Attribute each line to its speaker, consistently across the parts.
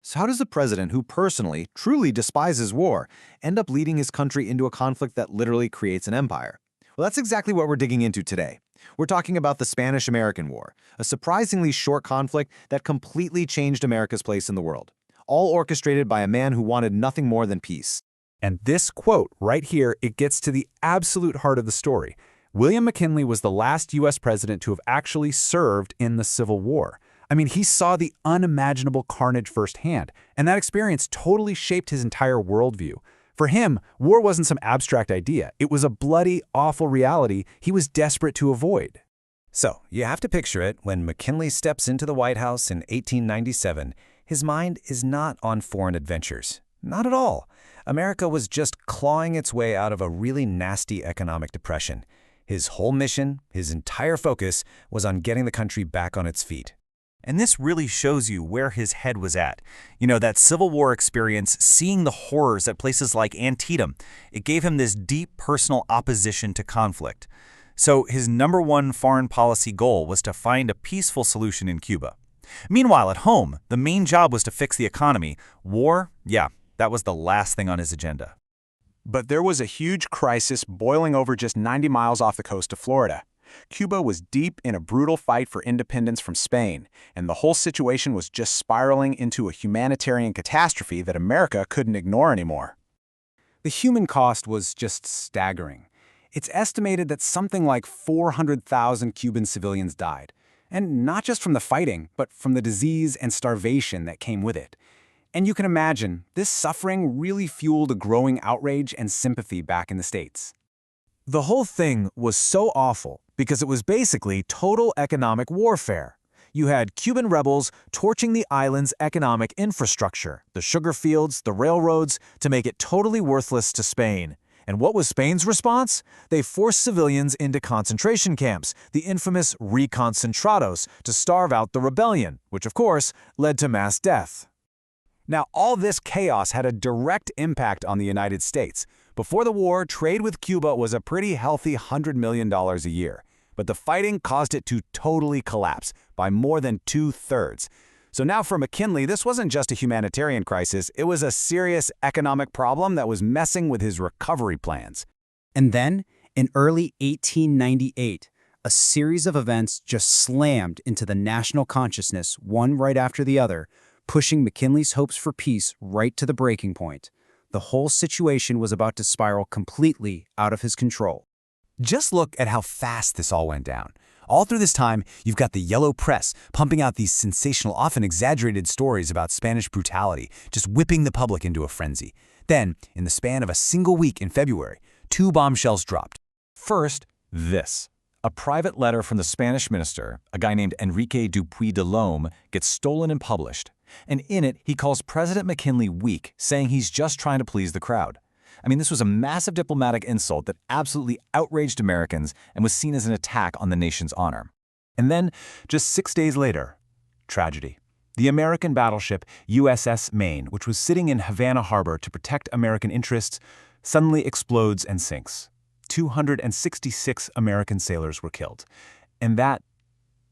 Speaker 1: So how does a president who personally, truly despises war end up leading his country into a conflict that literally creates an empire? Well, that's exactly what we're digging into today. We're talking about the Spanish-American War, a surprisingly short conflict that completely changed America's place in the world, all orchestrated by a man who wanted nothing more than peace.
Speaker 2: And this quote right here, it gets to the absolute heart of the story. William McKinley was the last U.S. president to have actually served in the Civil War. I mean, he saw the unimaginable carnage firsthand, and that experience totally shaped his entire worldview. For him, war wasn't some abstract idea. It was a bloody, awful reality he was desperate to avoid.
Speaker 3: So, you have to picture it. When McKinley steps into the White House in 1897, his mind is not on foreign adventures. Not at all. America was just clawing its way out of a really nasty economic depression. His whole mission, his entire focus, was on getting the country back on its feet.
Speaker 4: And this really shows you where his head was at. You know, that Civil War experience, seeing the horrors at places like Antietam, it gave him this deep personal opposition to conflict. So his #1 foreign policy goal was to find a peaceful solution in Cuba. Meanwhile, at home, the main job was to fix the economy. War, yeah, that was the last thing on his agenda.
Speaker 2: But there was a huge crisis boiling over just 90 miles off the coast of Florida. Cuba was deep in a brutal fight for independence from Spain, and the whole situation was just spiraling into a humanitarian catastrophe that America couldn't ignore anymore. The human cost was just staggering. It's estimated that something like 400,000 Cuban civilians died, and not just from the fighting, but from the disease and starvation that came with it. And you can imagine, this suffering really fueled a growing outrage and sympathy back in the States.
Speaker 1: The whole thing was so awful because it was basically total economic warfare. You had Cuban rebels torching the island's economic infrastructure, the sugar fields, the railroads, to make it totally worthless to Spain. And what was Spain's response? They forced civilians into concentration camps, the infamous reconcentrados, to starve out the rebellion, which of course led to mass death. Now, all this chaos had a direct impact on the United States. Before the war, trade with Cuba was a pretty healthy $100 million a year. But the fighting caused it to totally collapse by more than 2/3. So now for McKinley, this wasn't just a humanitarian crisis, it was a serious economic problem that was messing with his recovery plans.
Speaker 5: And then, in early 1898, a series of events just slammed into the national consciousness, one right after the other, pushing McKinley's hopes for peace right to the breaking point. The whole situation was about to spiral completely out of his control.
Speaker 3: Just look at how fast this all went down. All through this time, you've got the yellow press pumping out these sensational, often exaggerated stories about Spanish brutality, just whipping the public into a frenzy. Then, in the span of a single week in February, 2 bombshells dropped.
Speaker 1: First, this. A private letter from the Spanish minister, a guy named Enrique Dupuy de Lome, gets stolen and published. And in it, he calls President McKinley weak, saying he's just trying to please the crowd. I mean, this was a massive diplomatic insult that absolutely outraged Americans and was seen as an attack on the nation's honor. And then, just 6 days later, tragedy. The American battleship USS Maine, which was sitting in Havana Harbor to protect American interests, suddenly explodes and sinks. 266 American sailors were killed. And that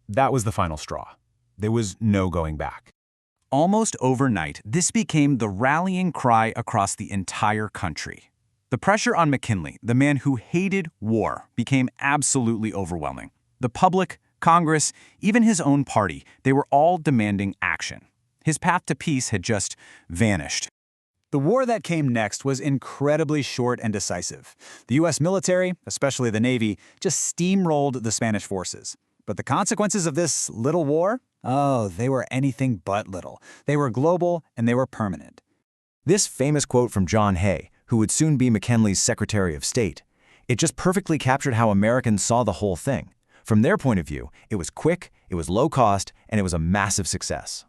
Speaker 1: was the final straw. There was no going back.
Speaker 4: Almost overnight, this became the rallying cry across the entire country. The pressure on McKinley, the man who hated war, became absolutely overwhelming. The public, Congress, even his own party, they were all demanding action. His path to peace had just vanished.
Speaker 1: The war that came next was incredibly short and decisive. The U.S. military, especially the Navy, just steamrolled the Spanish forces. But the consequences of this little war? Oh, they were anything but little. They were global and they were permanent. This famous quote from John Hay, who would soon be McKinley's Secretary of State, it just perfectly captured how Americans saw the whole thing. From their point of view, it was quick, it was low cost, and it was a massive success.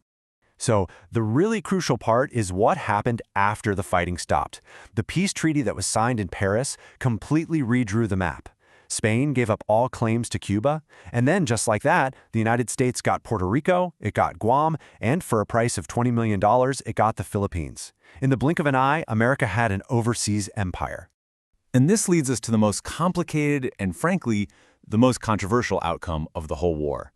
Speaker 2: So, the really crucial part is what happened after the fighting stopped. The peace treaty that was signed in Paris completely redrew the map. Spain gave up all claims to Cuba, and then just like that, the United States got Puerto Rico, it got Guam, and for a price of $20 million, it got the Philippines. In the blink of an eye, America had an overseas empire.
Speaker 1: And this leads us to the most complicated and, frankly, the most controversial outcome of the whole war.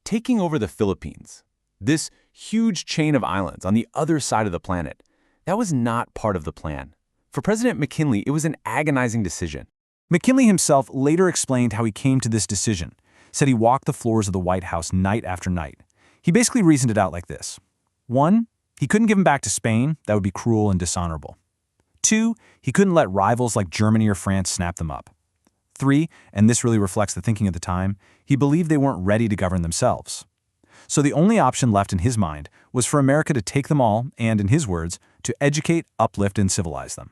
Speaker 1: Taking over the Philippines.
Speaker 2: This huge chain of islands on the other side of the planet, that was not part of the plan. For President McKinley, it was an agonizing decision.
Speaker 1: McKinley himself later explained how he came to this decision, said he walked the floors of the White House night after night. He basically reasoned it out like this. 1, he couldn't give him back to Spain. That would be cruel and dishonorable. 2, he couldn't let rivals like Germany or France snap them up. 3, and this really reflects the thinking at the time, he believed they weren't ready to govern themselves. So the only option left in his mind was for America to take them all and, in his words, to educate, uplift, and civilize them.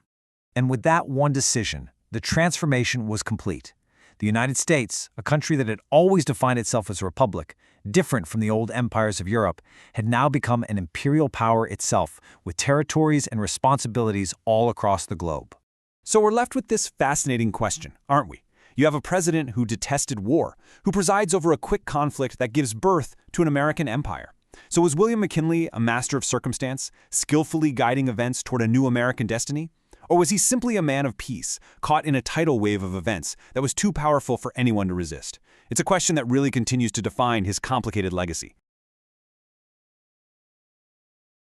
Speaker 3: And with that one decision, the transformation was complete. The United States, a country that had always defined itself as a republic, different from the old empires of Europe, had now become an imperial power itself, with territories and responsibilities all across the globe.
Speaker 2: So we're left with this fascinating question, aren't we? You have a president who detested war, who presides over a quick conflict that gives birth to an American empire. So was William McKinley a master of circumstance, skillfully guiding events toward a new American destiny? Or was he simply a man of peace, caught in a tidal wave of events that was too powerful for anyone to resist? It's a question that really continues to define his complicated legacy.